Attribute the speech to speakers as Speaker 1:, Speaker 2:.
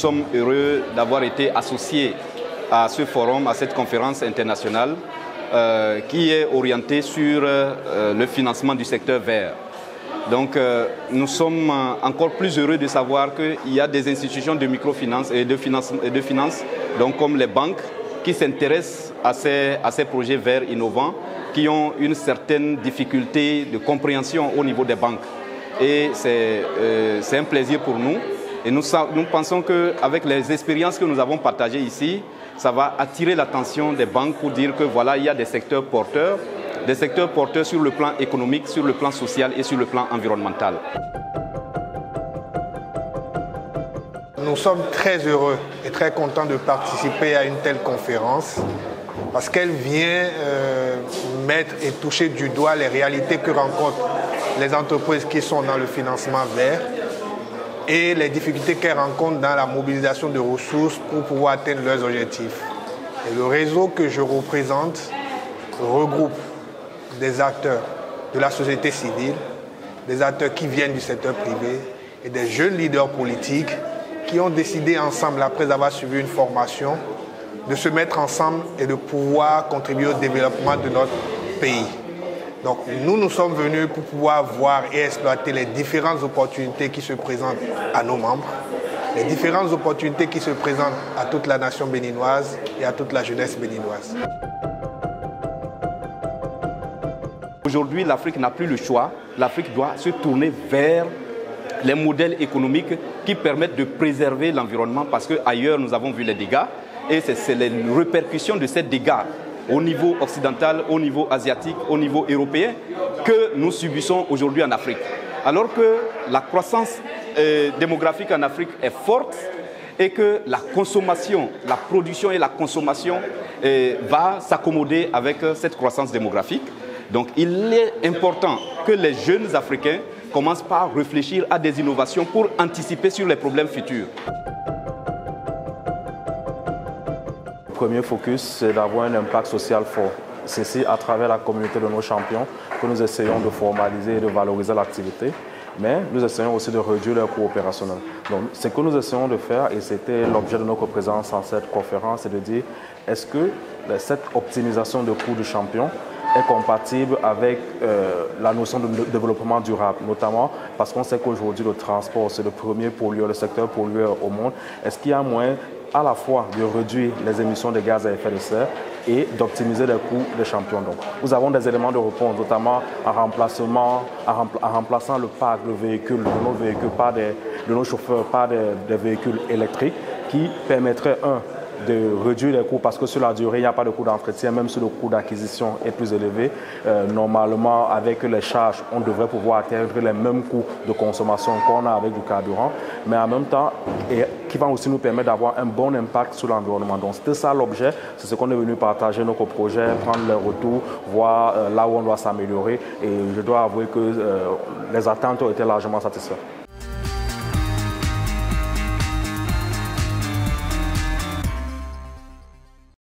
Speaker 1: sommes heureux d'avoir été associés à ce forum, à cette conférence internationale qui est orientée sur le financement du secteur vert. Donc nous sommes encore plus heureux de savoir qu'il y a des institutions de microfinance et de finance, donc comme les banques, qui s'intéressent à ces projets verts innovants, qui ont une certaine difficulté de compréhension au niveau des banques. Et c'est un plaisir pour nous. Et nous pensons qu'avec les expériences que nous avons partagées ici, ça va attirer l'attention des banques pour dire que voilà, il y a des secteurs porteurs sur le plan économique, sur le plan social et sur le plan environnemental.
Speaker 2: Nous sommes très heureux et très contents de participer à une telle conférence parce qu'elle vient mettre et toucher du doigt les réalités que rencontrent les entreprises qui sont dans le financement vert et les difficultés qu'elles rencontrent dans la mobilisation de ressources pour pouvoir atteindre leurs objectifs. Et le réseau que je représente regroupe des acteurs de la société civile, des acteurs qui viennent du secteur privé et des jeunes leaders politiques qui ont décidé ensemble, après avoir suivi une formation, de se mettre ensemble et de pouvoir contribuer au développement de notre pays. Donc nous sommes venus pour pouvoir voir et exploiter les différentes opportunités qui se présentent à nos membres, les différentes opportunités qui se présentent à toute la nation béninoise et à toute la jeunesse béninoise.
Speaker 1: Aujourd'hui, l'Afrique n'a plus le choix. L'Afrique doit se tourner vers les modèles économiques qui permettent de préserver l'environnement parce qu'ailleurs, nous avons vu les dégâts et c'est les répercussions de ces dégâts au niveau occidental, au niveau asiatique, au niveau européen que nous subissons aujourd'hui en Afrique. Alors que la croissance démographique en Afrique est forte et que la consommation, la production et la consommation va s'accommoder avec cette croissance démographique. Donc il est important que les jeunes Africains commencent par réfléchir à des innovations pour anticiper sur les problèmes futurs.
Speaker 3: Le premier focus, c'est d'avoir un impact social fort. C'est à travers la communauté de nos champions que nous essayons de formaliser et de valoriser l'activité, mais nous essayons aussi de réduire leurs coûts opérationnels. Donc, ce que nous essayons de faire, et c'était l'objet de notre présence en cette conférence, c'est de dire est-ce que cette optimisation de coûts du champion est compatible avec la notion de développement durable, notamment parce qu'on sait qu'aujourd'hui le transport c'est le premier pollueur, le secteur pollueur au monde. Est-ce qu'il y a moyen à la fois de réduire les émissions de gaz à effet de serre et d'optimiser les coûts des champions? Donc, nous avons des éléments de réponse, notamment en remplaçant le parc de véhicules, de nos véhicules, de nos chauffeurs par des véhicules électriques qui permettraient, de réduire les coûts parce que sur la durée, il n'y a pas de coût d'entretien, même si le coût d'acquisition est plus élevé. Normalement, avec les charges, on devrait pouvoir atteindre les mêmes coûts de consommation qu'on a avec du carburant, mais en même temps, et qui va aussi nous permettre d'avoir un bon impact sur l'environnement. Donc, c'était ça l'objet, c'est ce qu'on est venu partager notre projet, prendre les retours, voir là où on doit s'améliorer. Et je dois avouer que les attentes ont été largement satisfaites.